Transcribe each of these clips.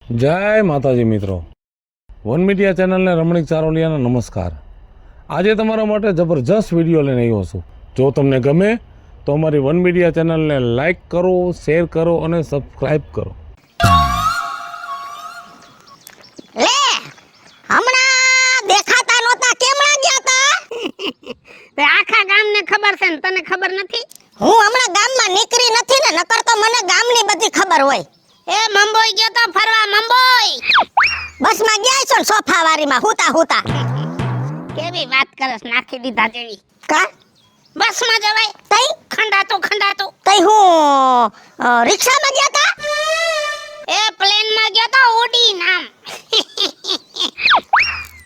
જય માતાજી મિત્રો, વન મીડિયા ચેનલને રમણીક ચારોલિયાના નમસ્કાર। આજે તમારા માટે જબરજસ્ત વિડીયો લઈને આવ્યો છું। જો તમને ગમે તો અમારી વન મીડિયા ચેનલને લાઈક કરો, શેર કરો અને સબસ્ક્રાઈબ કરો। લે હમણાં દેખાતા નહોતા, કેમણા ગયા તા? તે આખા ગામને ખબર છે ને તને ખબર નથી? હું હમણાં ગામમાં નીકળી નથી ને, નકર તો મને ગામની બધી ખબર હોય। એ મંબોઈ ગયો તો ફરવા, મંબોઈ બસમાં ગયા છો ને સોફાવારીમાં હુતા હુતા? કેવી વાત કરસ, નાખી દીધા જેવી। કા બસમાં જવાય તઈ ખંડાતું તઈ હું રિક્ષામાં ગયા તા? એ પ્લેનમાં ગયો તો ઉડી નામ।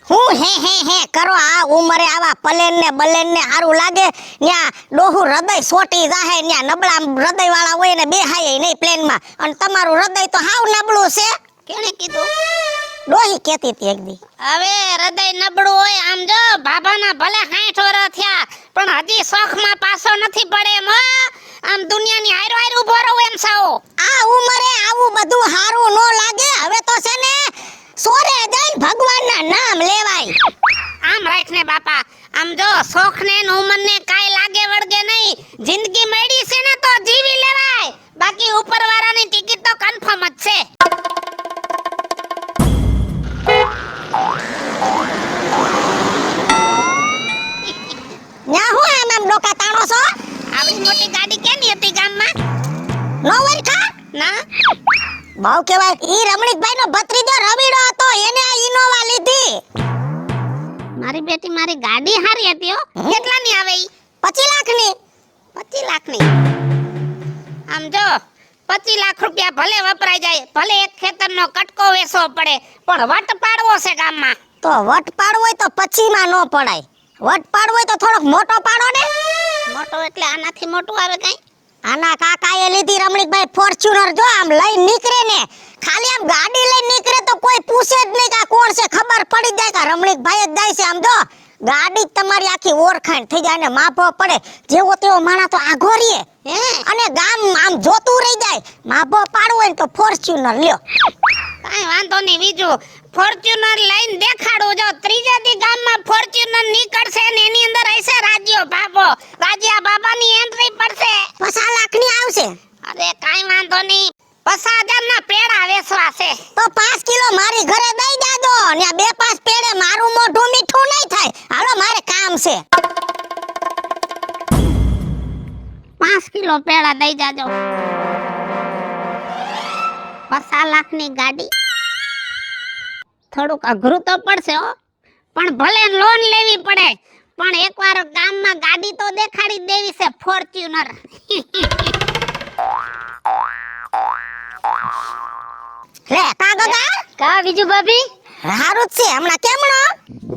હું હે કરો, આ ઉંમરે આવા પ્લેન ને બલેન ને હારું લાગે? ન્યા ડોહુ હૃદય સોટી જાહે, ન્યા નબળા હૃદય વાળા હોય ને બેહાય નહીં પ્લેનમાં, અને તમારું હૃદય તો હાવ નબળું છે। કેને કીધું? ડોહી કહેતી હતી એક દી। હવે હૃદય નબળું હોય, આમ જો બાબાના ભલે 60 વર્ષ થયા પણ હજી શોખમાં પાછો નથી પડે એમ હો। આમ દુનિયાની હારો હાર ઊભો રહો એમ સાઓ। આ ઉંમરે આવું બધું હારું નો લાગે। હવે તો છે ને સોરે જઈને ભગવાનના નામ લેવાય। આમ રાખ ને બાપા, આમ જો શોખ ને ઉંમર ને કાઈ લાગે વળગે નહીં। જિંદગી મળી છે ને તો જીવી લેવાય, બાકી ઉપરવાળાની ટિકિટ તો કન્ફર્મ જ છે। ન્યા હું આમ ડોકા તાણો છો? આવડી મોટી ગાડી કેની હતી ગામમાં? નો વરખા ના બહુ કહેવાય। ઈ રમણીકભાઈનો ભત્રીજો રવીડો હતો, એને આ ઇનોવા લીધી। મારી બેટી મારી ગાડી હારી હતી હો। કેટલાની આવે ઈ? 25 લાખની। 25 લાખની? આમ જો 25 લાખ રૂપિયા ભલે વપરાઈ જાય, ભલે એક ખેતરનો કટકો વેચવો પડે, પણ વટ પાડવો છે ગામમાં। તો વટ પાડવો હોય તો 25 માં નો પડાય। વટ પાડવો હોય તો થોડોક મોટો પાડો ને। મોટો એટલે આનાથી મોટું આવે કઈ? આના કાકાએ લીધી રમણીકભાઈ ફોર્ચ્યુનર। જો આમ લઈને નીકળે ને, ખાલી આમ ગાડી લઈને નીકળે તો કોઈ પૂછે જ નહીં કે આ કોણ છે, ખબર પડી જાય કે રમણીકભાઈ જ જાય છે। આમ જો ગાડી તમારી આખી ઓળખાણ થઈ જાય ને માપો પડે, જેવો તેવો માણા તો આઘો રીએ અને ગામ આમ જોતું રહી જાય। માપો પાડવો હોય તો ફોર્ચ્યુનર લ્યો। કાઈ વાંધો નહીં, બીજું ફોર્ચ્યુનર લઈને દેખાડું। જો ત્રીજા દી ગામમાં ફોર્ચ્યુનર નીકળશે ને એની અંદર હશે રાજ્યો બાબો, રાજ્યા બાબાની એન્ટ્રી પડશે। 50 લાખની આવશે। અરે કાઈ વાંધો નહીં, 50,000 ના પેડા વેચવા છે। તો 5 કિલો મારી ઘરે દઈ જાજો ને 2-5 પેડે મારું મોઢું મીઠું નહીં થાય। હાલો મારે કામ છે। 5 કિલો પેડા દઈ જાજો। 50 લાખની ગાડી થોડુંક અઘરું તો પડશે હો, પણ ભલે લોન લેવી પડે, પણ એકવાર ગામમાં ગાડી તો દેખાડી દેવી છે, ફોર્ચ્યુનર। લે કાગડા કા બીજું ભાભી? હારું જ છે। હમણાં કેમણો?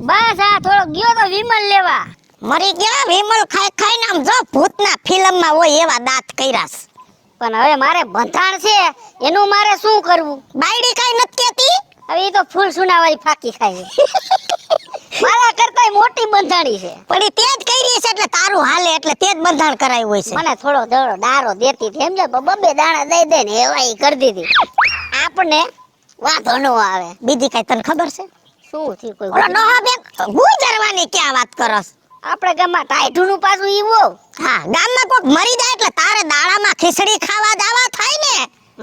બસ આ થોડો ગયો તો વિમલ લેવા। મરી ગયા વિમલ ખાઈ ખાઈને આમ જો ભૂતના ફિલ્મમાં હોય એવા દાંત કર્યાસ। પણ હવે મારે બંધાણ છે, એનું મારે શું કરવું? બાયડી કાઈ નથી કેતી? હવે ઈ તો ફૂલ સુનાવાળી ફાકી ખાય છે। મારા કરતાય મોટી બંધાણી છે, પડી તે જ કરી છે એટલે તારું હાલે, એટલે તે જ બંધાણ કરાયું હોય છે। મને થોડો દડો ડારો દેતી હતી સમજે, બબે દાણા દઈ દે ને એવા ઈ કરી દીધી। આપણે વાંધો ન આવે। બીજી કઈ તને ખબર છે? શું થયું? કોઈ ઓલો ડોહા બેન ગુજરવાની ક્યાં વાત કરસ? આપણે ગામમાં ટાઈઠુનું પાછું ઈવો। હા, ગામમાં કોક મરી જાય એટલે તારે દાડામાં ખીચડી ખાવા જાવા થાય ને।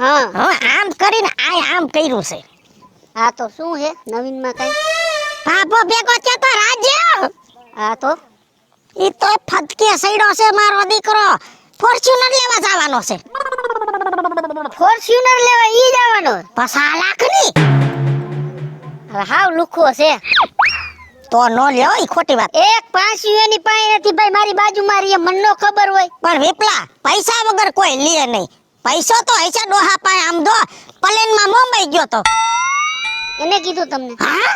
હા હવે આમ કરીને આમ કર્યું છે। હા તો શું હે નવીનમાં કઈ? બાપો ભેગો છે તો રાજ્ય। હા તો ઈ તો ફદકે સઈડો છે મારો દીકરો, ફોર્ચ્યુનર લેવા જવાનો છે। ફોર્ચ્યુનર લેવા ઈ જવાનો? 50 લાખની। હવે હાવ લુખો છે તો નો લ્યો, ઈ ખોટી વાત। એક 5 એની પાસે નથી ભાઈ, મારી બાજુમાં રહે, મને નો ખબર હોય। પણ વિપલા પૈસા વગર કોઈ લે નહીં। પૈસો તો હશે ડોહા પાસે। આમ જો પ્લેનમાં મુંબઈ ગયો તો એને કીધું તમને? હા,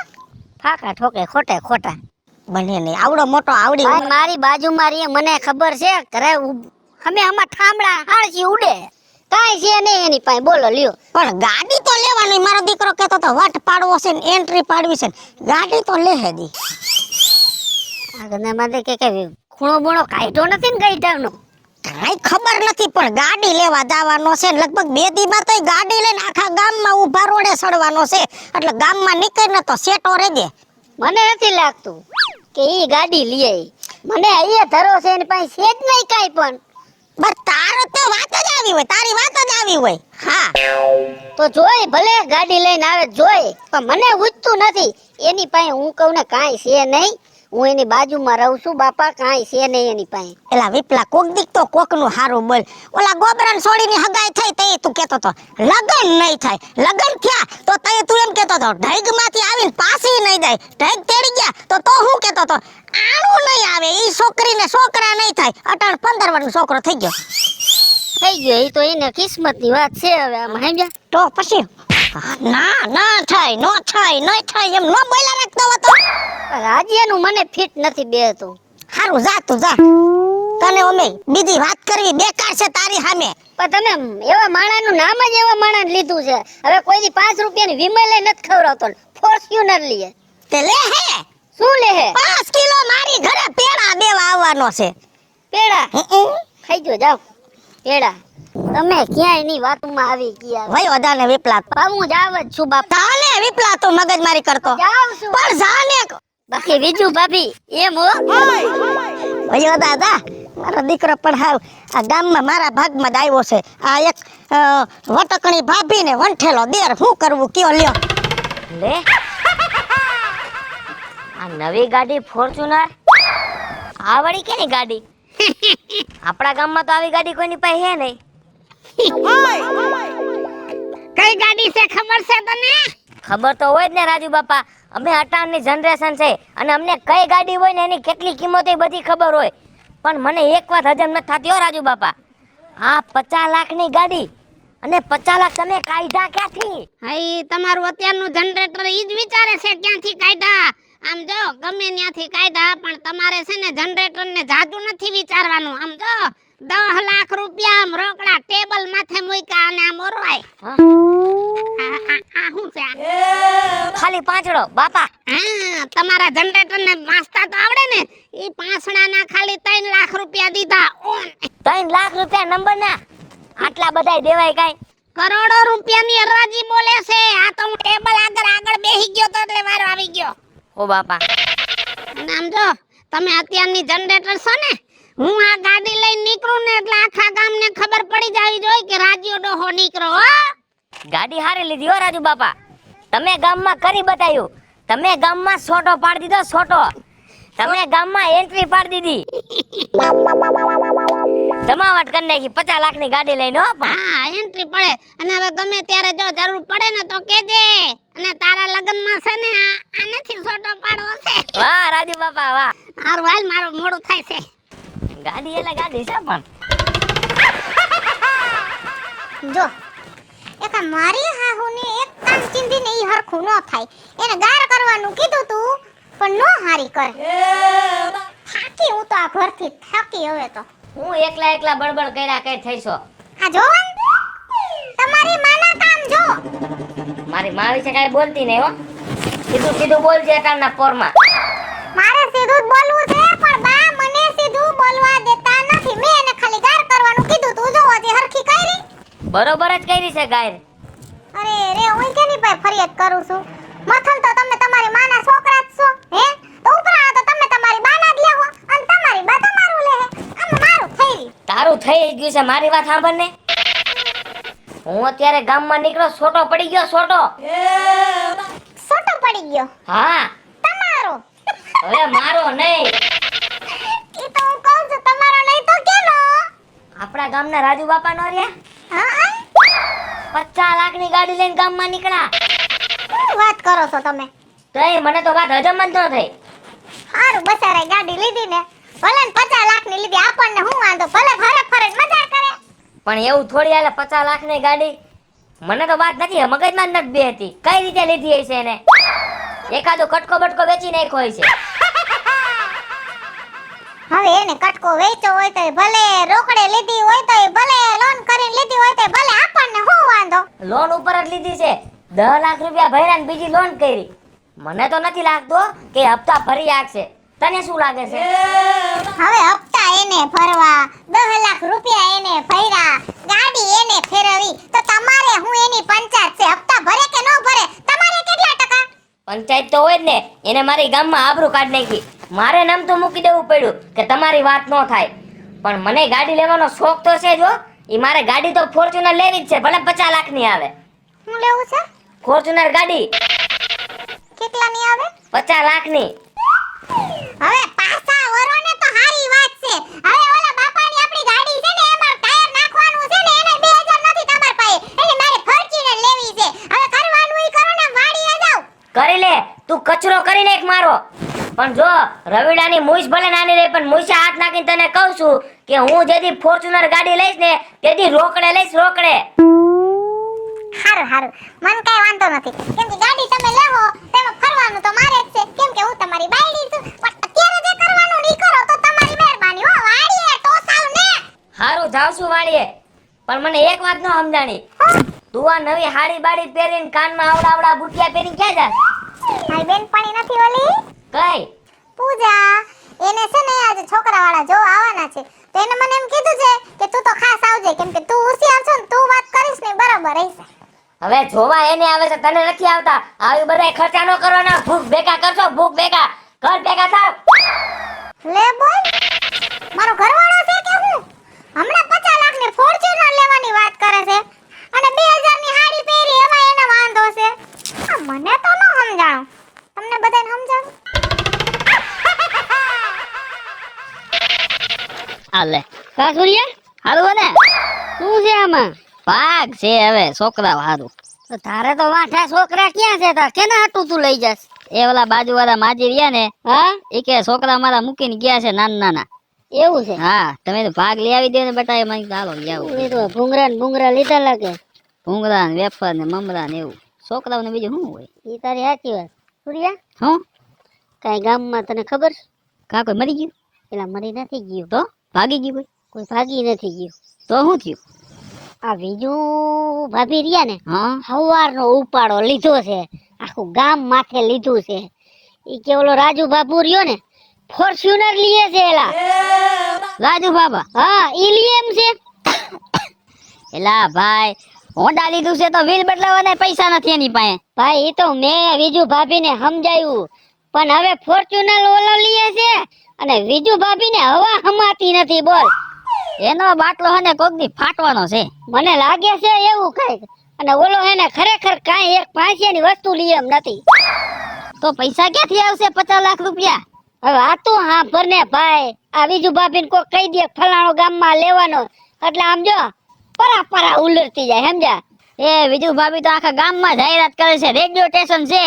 ફાકા ઠોકે ખોટે ખોટા। બને નહીં આવડો મોટો આવડી ભાઈ મારી બાજુમાં રહે, મને ખબર છે। ઘરે અમે આમાં ઠામડા હાળસી ઉડે, કાઈ છે નહીં એની પાસે, બોલો લ્યો। પણ ગાડી તો લેવાની। મારો દીકરો કહેતો તો વટ પાડવો છે ને એન્ટ્રી પાડવી છે, ગાડી તો લે હેદી। આગળના માથે કે ખૂણો બૂણો કાઢ્યો નથી ને ગઈઢાનો? કાંઈ ખબર નથી પણ ગાડી લેવા જવાનો છે ને લગભગ 2 દીમાં તો ગાડી લઈને આખા ગામમાં ઊભા રોડે સડવાનો છે એટલે ગામમાં નીકળને તો સેટો રેજે. મને નથી લાગતું કે ઈ ગાડી લઈ આવી. મને અહીંયા ધરો છે એની પાસે છે જ નહીં કાંઈ પણ. બસ તારો તો વાત જ આવી હોય, તારી વાત જ આવી હોય. હા તો જોઈ ભલે ગાડી લઈને આવે જોઈ, પણ મને ઉચતું નથી એની પાસે. હું કહું ને કાંઈ છે નહીં, હું એની બાજુમાં રહું છું બાપા, કાંઈ છે નહીં એની પાસે. એલા વિપલા કોક દીક તો કોકનું હારું બોલ. ઓલા ગોબરાન છોડીની હગાઈ થઈ તે તું કેતો તો લગન નહીં થાય, લગન થયા તો તે તું એમ કેતો તો ઢઈગમાંથી આવીને પાછી નહીં જાય, ઢઈગ તેડી ગયા તો હું કેતો તો આણું નહીં આવે, ઈ છોકરીને છોકરા નહીં થાય. અટાણ 15 વર્ષનો છોકરો થઈ ગયો. થઈ ગયો એ તો એને કિસ્મતની વાત છે. હવે આમ સમજ્યા તો પછી ના ના થાય નો થાય નહીં થાય એમ નો બોલ્યા રાખતો હતો. રાજ્યનું મને ફિટ નથી બેતું. હારું જા તું જા, તને ઓમે બીજી વાત કરવી બેકાર છે તારી સામે. પણ તમે એવા માણાનું નામ જ એવા માણા લીધું છે. હવે કોઈની 5 રૂપિયાની વિમલ નથી ખવડાવતો, ફોર્ચ્યુનર લીએ. તે લે હે શું લે હે? 5 કિલો મારી ઘરે પેડા દેવા આવવાનો છે. પેડા ખાઈ જો જાવ પેડા. તમે ક્યાંય ની વાતમાં આવી ગયા. વયો દાને વિપલા હું જાવ જ છું બાપા. તાને વિપલા તું મગજમારી કરતો જાવ છું પણ જાને. બાકી બીજું ભાભી એમ હો. વયો દાદા મારો દીકરો પણ હાવ આ ગામમાં મારા ભાગમાં જ આવ્યો છે. આ એક વટકણી ભાભી ને વંઠેલો દેર, શું કરવું કયો લ્યો. લે આ નવી ગાડી ફોર્ચ્યુનર, આ વળી કેની ગાડી? આપણા ગામમાં તો આવી ગાડી કોઈની પાસે હે નહીં. કઈ ગાડી છે ખબર છે તને? ખબર તો હોય જ ને રાજુ બાપા, અમે 58ની જનરેશન છે અને અમને કઈ ગાડી હોય ને એની કેટલી કિંમત એ બધી ખબર હોય. પણ મને એક વાત હજમ નથી થતી હો રાજુ બાપા, આ 50 લાખની ગાડી અને 50 લાખ તમે કાઢ્યા ક્યાંથી? હાઈ તમારું અત્યારનું જનરેટર ઈ જ વિચારે છે ક્યાંથી કાઢ્યા. આમ જો ગમે ત્યાંથી કાઢ્યા, પણ તમારે છે ને જનરેટર ને જાદુ નથી વિચારવાનું. આમ જો 10 લાખ રૂપિયા આમ રોકડા ટેબલ માથે મૂક્યા અને આમ ઓરવાય. આ શું છે? ખાલી પાંચડો બાપા. હા તમારા જનરેટર ને વાંચતા તો આવડે ને. ઈ પાંચડાના ખાલી 3 લાખ રૂપિયા દીધા. 3 લાખ રૂપિયા નંબર ના આટલા બધાય દેવાય કાઈ? કરોડો રૂપિયાની હરાજી બોલે છે. આ તો હું ટેબલ આગળ બેહી ગયો તો એટલે વારો આવી ગયો. ઓ બાપા નામ જો તમે અત્યારની જનરેટર છો ને, હું આ ગાડી લઈને નીકળું ને એટલે આખા ગામને ખબર પડી જાવી જોઈએ કે રાજ્યો ડોહો નીકળો. હો ગાડી હારી લીધી હો રાજુ બાપા. તમે ગામમાં કરી બતાવ્યું. તમે ગામમાં સોટો પાડી દીધો, સોટો. તમે ગામમાં એન્ટ્રી પાડી દીધી. જમાવટ કરી નાખી 50 લાખની ગાડી લઈને. હો હા એન્ટ્રી પડે. અને હવે ગમે ત્યારે જો જરૂર પડે ને તો કહેજે. અને તારા લગનમાં છે ને આ નથી સોટો પાડવો છે. વાહ રાજુ બાપા વાહ. મારું હાલ મારું મોડું થાય છે. ગાડી એટલે ગાડી છે પણ જો એક મારી હાહુને એક કામ ચીંધીને ઈ હરખું ન થાય. એને ગાર કરવાનું કીધું તું પણ નો હારી કરે. થાકી હું તો આ ઘરથી થાકી. હવે તો હું એકલા બળબડ કર્યા કઈ થઈશો. આ જો તમારી માના કામ જો. મારી માં વિશે કાઈ બોલતી નહીં હો. સીધું બોલજે કાલના પોરમાં. મારે સીધું જ બોલવું છે પણ બા મને સીધું બોલવા દેતા નથી. મેં એને ખાલી ગાર કરવાનું કીધું તું જો હતી હરખી કરી. બરોબર જ કરી છે ગાયર. અરે રે હું કેની પાસે ફરિયાદ કરું છું? મથલ તો તમે તમારી માના છોકરા જ છો. હે તો ઉપરા તો તમે તમારી બાના જ લેવો અને તમારી બા તમારું લે. આમ મારું થઈ ગયું. તારું થઈ ગયું છે. મારી વાત સાંભળ ને. હું અત્યારે ગામમાં નીકળો, સોટો પડી ગયો. સોટો પડી ગયો. હા તમારો. હવે મારો નહીં. ઈ તો હું કહું છું તમારો નહીં તો કેનો? આપણા ગામના રાજુ બાપા નો રહ્યા. હા 50 લાખની ગાડી લઈને ગામમાં નીકળ્યા. શું વાત કરો છો તમે? તઈ મને તો વાત હજમ જ ન થઈ. હારું બસારે ગાડી લીધી ને ભલે ને 50 લાખની લીધી, આપણને હું વાંધો, ભલે ફરે ફરે મજા કરે. પણ એવું થોડી હાલે 50 લાખની ગાડી. મને તો વાત નથી, મગજમાં જ નથી બેહતી. કઈ રીતે લીધી હશે એને? એકાદો કટકો બટકો વેચી નાખ્યો હશે. હવે એને કટકો વેચ્યો હોય તો ભલે, રોકડે લીધી હોય તો ભલે, લોન કરીને લીધી હોય તો ભલે, આપણને શું વાંધો? લોન ઉપર જ લીધી છે. 10 લાખ રૂપિયા ભર્યા ને બીજી લોન કરી. મને તો નથી લાગતું કે હપ્તા ભરી આપશે. તને શું લાગે છે? હવે હપ્તા એને ભરવા 10 લાખ રૂપિયા એને ભર્યા ગાડી એને ફેરવી તો તમારે હું એની પંચાયત છે હપ્તા ભરે કે ન ભરે તમારે કેટલા ટકા પંચાયત તો હોય જ ને. એને મારી ગામમાં આબરૂ કાઢી નાખી. મારે નામ તો મૂકી દેવું પડ્યું કે તમારી વાત ન થાય. પણ મને ગાડી લેવાનો શોખ તો છે જો. ઈ મારે ગાડી તો ફોર્ચ્યુનર લેવી જ છે, ભલે 50 લાખની આવે. હું લેવું છે ફોર્ચ્યુનર ગાડી કેટલાની આવે 50 લાખની. હવે પાછા વરોને તો હારી વાત છે હવે ઓલા બાપાની આપણી ગાડી છે ને એમાં ટાયર નાખવાનું છે ને એને 2000 નથી તમાર પાસે એટલે મારે ફોર્ચ્યુનર લેવી છે હવે કરવાનું ઈ કરો ને વાડીએ જાવ કરી લે, તું કચરો કરી નાખ મારો. પણ જો રવિડાની મૂછ ભલે નાની રહી પણ મૂછે હાથ નાખીને તને કહું છું કે હું જેથી ફોર્ચ્યુનર ગાડી લઈશ ને તેથી રોકડે લઈશ, રોકડે. હારું હારું મન કઈ વાંધો નથી કેમ કે ગાડી તમે લેવો તેમાં ફરવાનું તો મારે જ છે કેમ કે હું તમારી બાયડી છું પણ અત્યારે જે કરવાનું ની કરો તો તમારી મહેરબાની હો વાડીએ ટોસાવ ને હારું જાઉં છું વાડીએ. પણ મને એક વાત ન સમજાણી. તું આ નવી હાડી બાડી પહેરીને કાનમાં આવડા બુટિયા પહેરીને ક્યાં જાસ? મારી બેનપણી નથી ઓલી કઈ? પૂજા એને છે ને આજે છોકરાવાળા જો આવવાના છે તો એને મને એમ કીધું છે કે તું તો ખાસ આવજે કેમ કે તું હોશિયાર છો ને તું વાત કરીશ ને બરાબર રહેશે હવે જોવા એને આવે છે, તને નથી આવતા. આવી બધાય ખર્ચા ન કરવાના. ભૂખ ભેગા કરશો, ભૂખ ભેગા ઘર ભેગા થાવ. લે બોલ મારો ઘરવાળો છે કે હું હમણાં 50 લાખની ફોર્ચ્યુનર લેવાની વાત કરે છે અને 2000 ની હાડી પહેરી એમાં એને વાંધો છે આ મને તો ન સમજાણું તમને બધાને સમજાણું આલે કાસુરિયા હારું ને શું છે આમાં ભાગ છે હવે છોકરા હારું તો તારે તો વાંઠા છોકરા ક્યાં છે તાર કેના હાટું તું લઈ જાસ એ ઓલા બાજુવાળા માજી રહ્યા ને હા એ કે છોકરા મારા મૂકીને ગયા છે નાના નાના એવું છે હા તમે તો ભાગ લઈ આવી દે ને બેટા એ મને ચાલો લઈ આવો એ તો ભૂંગરા ને ભૂંગરા લીધા લાગે ભૂંગરા ને વેફર ને મમરા ને એવું છોકરાઓને બીજું શું હોય એ તારી સાચી વાત સુરિયા હું કઈ ગામમાં તને ખબર કા કોઈ મરી ગયું એલા મરી નથી ગયું તો ભાગી ગયું કોઈ ભાગી નથી ગયું તો શું થયું આ બીજું ભાભી રહ્યા ને હા હવારનો ઉપાડો લીધો છે આખું ગામ માથે લીધું છે ઈ કે ઓલો રાજુ બાબુ રહ્યો ને ફોર્ચ્યુનર લીએ છે એલા રાજુ બાબા હા ઈ લીએ એમ છે એલા ભાઈ હોન્ડા લીધું છે તો વ્હીલ બદલાવાના પૈસા નથી એની પાસે ભાઈ ઈ તો મેં બીજું ભાભીને સમજાયું પણ હવે ફોર્ચ્યુનર ઓલો લીએ છે અને બીજું ભાભીને હવા હમાતી નથી બોલ એનો બાટલો હને કોક દી ફાટવાનો છે મને લાગે છે એવું કઈક અને ઓલો હેને ખરેખર કાઈ એક પાંચિયાની વસ્તુ લઈ એમ નથી તો પૈસા ક્યાંથી આવશે 50 લાખ રૂપિયા હવે આ તો હા ભરને ભાઈ આ બીજું ભાભીને કોક કહી દે ફલાણો ગામમાં લેવાનો એટલે આમ જો પરા પરા ઉલરતી જાય સમજા એ બીજું ભાભી તો આખા ગામમાં જાહેરાત કરે છે રેડિયો સ્ટેશન છે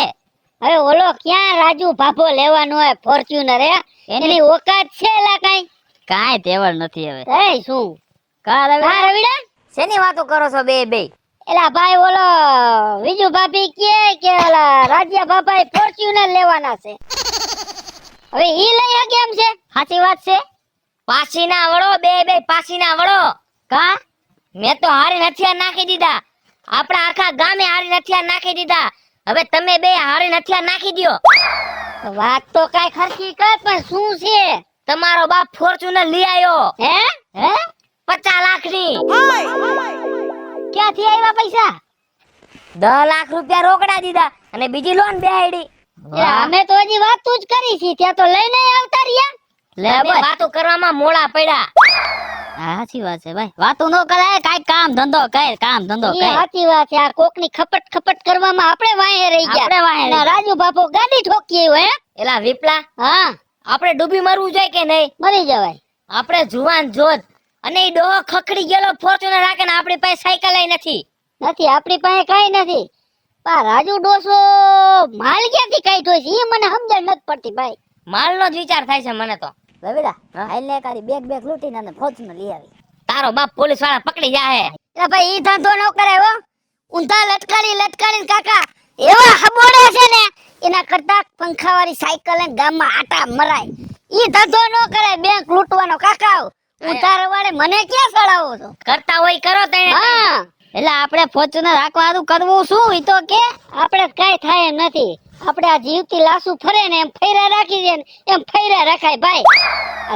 હવે ઓલો ક્યાં રાજુ ભાભો લેવાનો હોય ફોર્ચ્યુનર હે એની ઓકાત છે લા કાઈ તેવડ નથી હવે એ શું કા રવિડા શેની વાતો કરો છો બે? એલા ભાઈ ઓલો વિજુ ભાભી કે ઓલા રાજ્યા બાપા ફોર્ચ્યુનર લેવાના છે હવે ઈ લઈ કેમ છે સાચી વાત છે પાસીના વળો બે પાસીના વળો. કા મેં તો હારી નથિયા નાખી દીધા. આપણા આખા ગામે હારી નથિયા નાખી દીધા. હવે તમે બે હારી નથિયા નાખી દ્યો. વાત તો કઈ ખર્ચી કર પણ શું છે તમારો બાપ ફોર્ચ્યુનર લઈ આવ્યો હે હે 50 લાખની. ક્યાંથી આવ્યા પૈસા 10 લાખ રૂપિયા રોકડા દીધા અને બીજી લોન બેહાડી. અમે તો હજી વાતો જ કરી છે ત્યાં તો લઈને આવતા રહ્યા લે વાતો કરવામાં મોળા પડ્યા. સાચી વાત છે ભાઈ વાતો ન કરાય કાઈ કામ ધંધો કર કામ ધંધો કર સાચી વાત છે આ કોકની ખપટ કરવામાં આપણે વાહે રહી ગયા આપણે વાહે અને રાજુ બાપો ગાડી ઠોકી હે એલા વિપલા હા આપણે ડૂબી મરવું જોઈએ કે નહીં? મરી જવાય આપણે જુવાન જોત અને ઈ ડોહો ખખડી ગયેલો ફોર્ચ્યુનર રાખે ને આપણી પાસે સાયકલ નથી. આપણી પાસે કઈ નથી પા રાજુ ડોસો માલ ક્યાંથી કાઢ્યો છે એ મને સમજણ નથી પડતી ભાઈ માલનો જ વિચાર થાય છે મને તો. રવિડા હાલને કારી બેગ લૂટીને અને ફોર્ચ્યુનર લઈ આવી તારો બાપ પોલીસ વાળા પકડી જાહે. એટલે ભાઈ ઈ ધંધો ન કરાય હો ઊંધા લટકાડી કાકા એવા હબોડે છે ને એના કરતા પંખાવાળી સાયકલ ને ગામમાં આટા મરાય ઈ ધંધો ન કરાય બેંક લૂંટવાનો કાકા ઊંધા રવાડે મને ક્યાં સડાવો છો કરતા હોય કરો તને. હા એટલે આપણે ફોર્ચ્યુનર રાખવાનું કરવું શું ઈ તો કે આપણે કઈ થાય એમ નથી આપણે આ જીવતી લાશુ ફરે ને એમ ફૈરા રાખી દે ને એમ ફૈરા રખાય ભાઈ.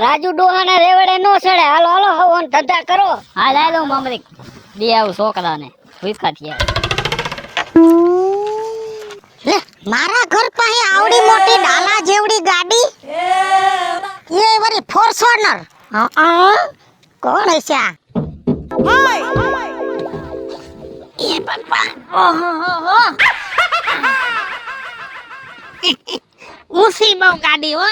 રાજુ ડોહાના રેવડે નો સડે. હાલો હાલો હવન ધંધા કરો. હાલ હાલો મમરી દે આવું છોકરાને ભૂખા થયા. લે મારા ઘર પાસે આવડી મોટી ડાલા જેવડી ગાડી એ વરી ફોર્ચ્યુનર. કોણ હશે આ? એ બાપા ઓહો ઊંચી બહુ ગાડી હો.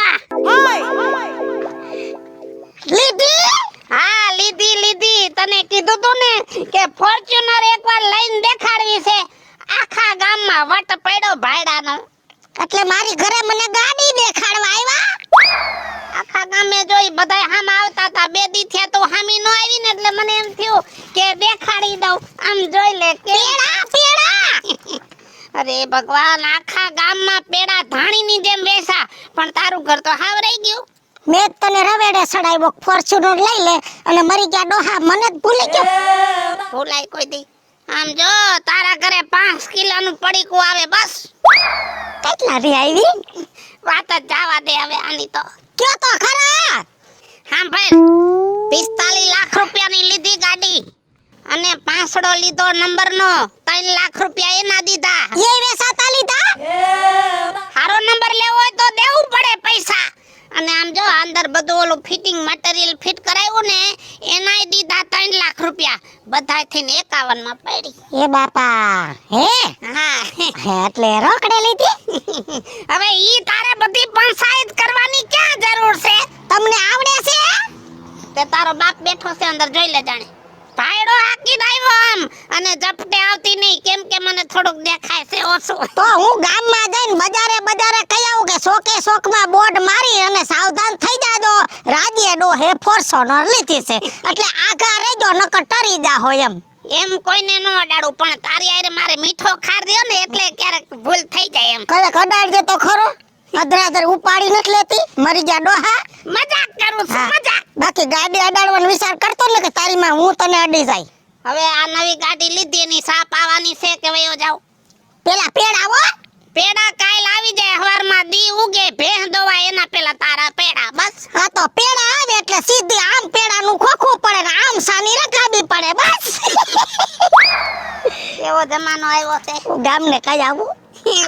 લીધી? હા લીધી. તને કીધું તું ને કે ફોર્ચ્યુનર એકવાર લઈને દેખાડવી છે. આખા ગામમાં વટ પડ્યો ભાડાનો. એટલે મારી ઘરે મને ગાડી દેખાડવા આવ્યા. આખા ગામે જોઈ બધાય હામ આવતા હતા. બે દી થયા તો હામી નો આવી ને એટલે મને એમ થયું કે દેખાડી દઉં. આમ જોઈ લે પેડા. અરે ભગવાન, આખા ગામમાં પેડા ધાણીની જેમ વેસા, પણ તારું ઘર તો હાવ રહી ગયું. મેં તને રવેડે સડાવ્યો ફોર્ચ્યુનર લઈ લે અને મરી ગયા ડોહા. મને જ ભૂલી ગયો. ભૂલાય કોઈ દી. આમ જો તારા ઘરે 5 કિલોનું પડીકું આવે બસ. કેટલા રી આવી? વાત જ જવા દે હવે આની તો. કયો તો ખરા. હા ભાઈ 45 લાખ રૂપિયાની લીધી ગાડી અને પાંસડો લીધો નંબરનો. 3 લાખ રૂપિયા એના દીધા. એ વેસાતા લીધા? હારો નંબર લેવો હોય તો દેવું પડે પૈસા. અને આમ જો અંદર બધું ઓલું ફિટિંગ મટીરીયલ ફિટ કરાવ્યું ને એનાય દીધા 3 લાખ રૂપિયા. બધાય થઈને 51 માં પડી. એ બાપા હે? હા એટલે રોકડે લીધી. હવે ઈ તારે બધી પંચાયત કરવાની ક્યાં જરૂર છે? તમને આવડે છે? તે તારો બાપ બેઠો છે અંદર, જોઈ લે જાણે. ભાઈડો હાકી આવ્યો આમ અને ઝપટે આવતી નહીં. કેમ કે મને થોડુંક દેખાય છે ઓછું. તો હું ગામમાં જઈને બજારે કહી આવું કે શોકમાં બોર્ડ મારી અને સાવધાન થઈ જાજો. રાજ્ય ડો હે ફોર્ચ્યુનર લીધી છે એટલે આગા રહેજો નકર ટરી જા હોય એમ કોઈને ન અડાડું. પણ તારી આરે મારે મીઠો ખાર દ્યો ને એટલે ક્યારેક ભૂલ થઈ જાય એમ. કદે કડાડજે તો ખરો. અધરાધર ઉપાડી નથી લેતી. મરી જા ડોહા. મજાક કરું છું મજાક. બાકી ગાડી અડાડવાનો વિચાર કરતો ને કે તારી માં હું તને અડી જાય. હવે આ નવી ગાડી લીધી એની સાપ આવવાની છે કે વયો જાવ. પેલા પેડા હો. પેડા કાલ આવી જાય હવારમાં દી ઉગે ભેહ દોવા એના પેલા તારા પેડા બસ. હા તો પેડા આવે એટલે સીધી આમ પેડાનું ખોખું પડે ને આમ સાની રખાબી પડે બસ. એવો જમાનો આવ્યો છે. ગામને કઈ આવું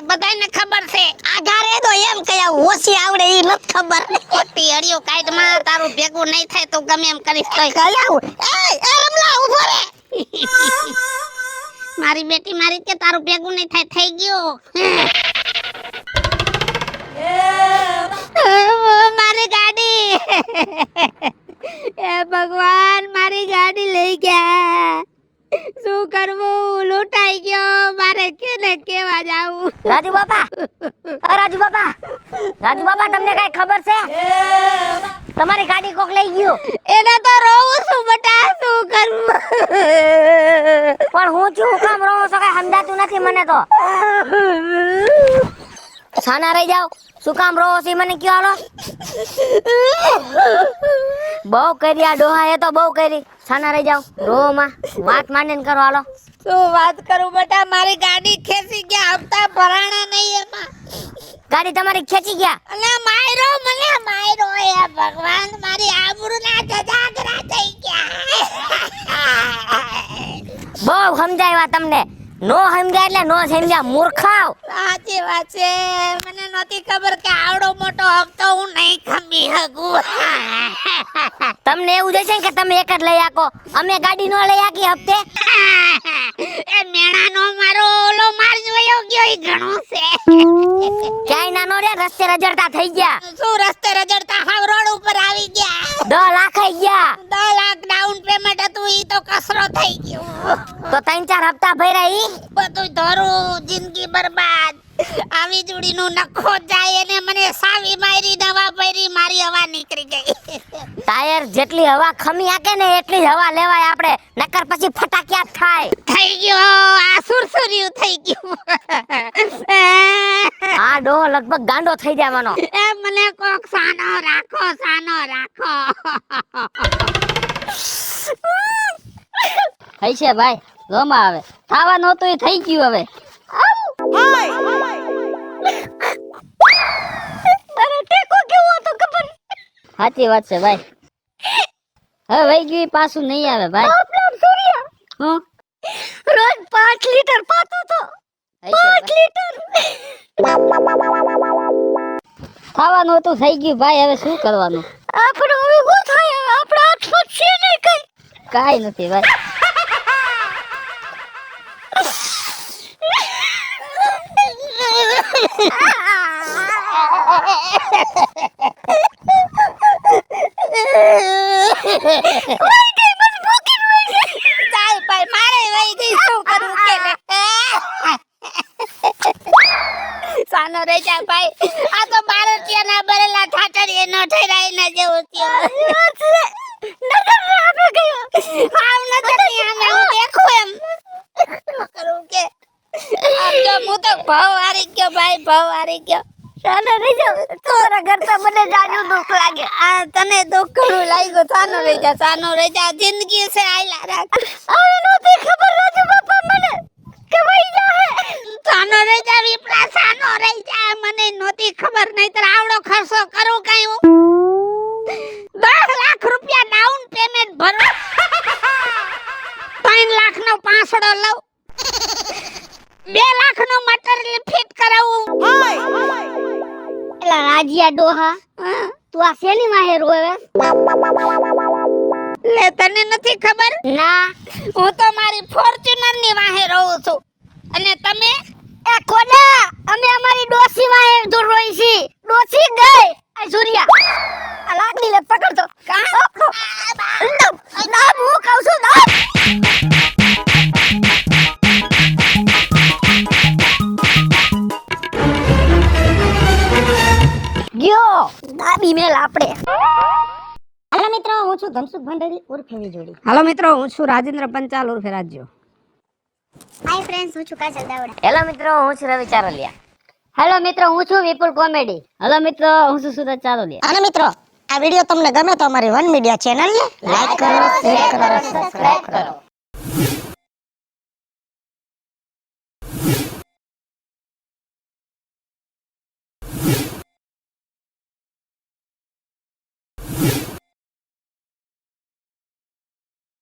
બધાને ખબર છે. આઘારે તો એમ કઈ આવું ઓછી આવડે ઈ નથી ખબર. ખોટી અડિયો કાઢમાં તારું ભેગું નહીં થાય તો ગમે એમ કરીશ તોય કઈ આવું. એ રમલા ઉભો રે. મારી બેટી મારી કે તારું ભેગું નહીં થાય થઈ ગયું. મારી ગાડી. એ ભગવાન મારી ગાડી લઈ ગયા. શું કરવું? લૂંટાઈ ગયો. મારે કેને કેવા જાવું? રાજુ બાપા તમને કઈ ખબર છે? તમારી ગાડી કોક લઈ ગયું. એને તો રોવું છું બટા. શું કરવું? પણ હું છું કામ રહો છો કઈ સમજાતું નથી મને તો. સાના રહી જાવ. શું કામ રહો છો મને કયો હાલો. બહુ કરી આ ડોહા એ તો બહુ કરી. સાના રહી જાવ. રોમાં વાત માંડીને કરો હાલો. શું વાત કરું બટા? મારી ગાડી ખેંચી ગયા. હપ્તા ભરાણા નહીં એમાં. ગાડી તમારી ખેંચી ગયા? અને માયરો મને માયરો. એ ભગવાન મારી આબરૂના જજાગરા થઈ ગયા. બહુ સમજાવ્યા તમને. નો સમજાય એટલે નો સમજ્યા મૂર્ખાવ. સાચી વાત છે. મને નહોતી ખબર કે આવડો મોટો હપ્તો હું નહીં ખમી શકું. તમને એવું જશે કે તમે એક જ લઈ આકો. અમે ગાડી નો લઈ આકી હપ્તે. એ મેણાનો મારો ઓલો માર જોયો ગયો ઈ ઘણો છે. ક્યાંય નાનો રે રસ્તે રજડતા થઈ ગયા. શું રસ્તે રજડતા? હાવ રોડ ઉપર આવી ગયા. 10 લાખ આઈ ગયા. 10 લાખ ડાઉન પેમેન્ટ હતું ઈ તો કસરો થઈ ગયો. તો 3-4 હપ્તા ભર્યા ઈ બધું ધોરું. જિંદગી બરબાદ. આવી જોડીનું નખો જાય અને મને સાવી મારી દવા પડી. મારી હવા નીકળી ગઈ. ટાયર જેટલી હવા ખમી આકે ને એટલી જ હવા લેવાય આપણે. નકર પછી ફટાકિયા થાય. થઈ ગયો. આ સુરસુર્યું થઈ ગયું. આ ડોહો લગભગ ગાંડો થઈ જવાનો. એ મને કોક સાનો રાખો. થઈ છે ભાઈ. ગમ આવે. ખાવા નહોતું એ થઈ ગયું હવે. સાચી વાત છે ભાઈ. હવે વહી ગયું ઈ પાછું નહીં આવે ભાઈ. હું રોજ 5 લીટર પાતો તો 5 લીટર ખાવાનું હતું થઈ ગયું ભાઈ. હવે શું કરવાનું? આપણે હવે શું થાય? આપણા હાથમાં છે નહીં કઈ. કાઈ નથી ભાઈ. ચાલ ભાઈ મારે વહી ગઈ શું કરું કે સાનો રહી જા ભાઈ. આ તો બારતિયાના બરેલા ઠાઠડીએ ન ઠરાય ના જેવું થયું. નજર ને આપે ગયો. આમ નજર ની આમે હું દેખું એમ કરું કે આમ જો હું તો ભાવ હારી ગયો ભાઈ, ભાવ હારી ગયો. સાનો રહી જા. તમારા ઘર તો મને જાજુ દુઃખ લાગે. આ તને દુઃખ ઘણું લાગ્યું. સાનો રહી જા, સાનો રહી જા. જિંદગી છે આયલા રાખ. હવે નહોતી ખબર રાજુ બાપા મને કે વહી જાહે. સાનો રહી જા વિપરા, સાનો રહી જા. મને નહોતી ખબર, નહીતર આવડો ખર્ચો કરું કઈ હું 10 લાખ રૂપિયા ડાઉન પેમેન્ટ ભરું, 3 લાખ નો પાંસડો લઉં, 2 લાખ નો મટીરિયલ ફિટ કરાવું. એલા રાજિયા ડોહા, તું આ શેની માહે રોવે? લે તને નથી ખબર? ના. હું તો મારી ફોર્ચ્યુનર ની વાહે રહું છું. અને તમે? એ કોના? અમે અમારી ડોસી માહે દૂર રોઈ છી. ડોસી ગઈ. આ સૂર્યા આ લાકડી લે પકડતો. ના હું કહું છું ના. ગયો દાબી મેલ આપણે. હાલો મિત્રો, હું છું ધનસુખ ભંડારી ઉર્ફે વીજોડી. હાલો મિત્રો, હું છું રાજેન્દ્ર પંચાલ ઉર્ફે રાજ્યો. હાય ફ્રેન્ડ્સ, હું છું કાજલ દાવડા. હેલો મિત્રો, હું છું રવિ ચારોલિયા. હેલો મિત્રો, હું છું વિપુલ કોમેડી. હેલો મિત્રો, હું છું સુરત ચારોલિયા. અને મિત્રો, આ વિડિયો તમને ગમે તો અમારી વન મીડિયા ચેનલને લાઈક કરો, શેર કરો, સબસ્ક્રાઇબ કરો.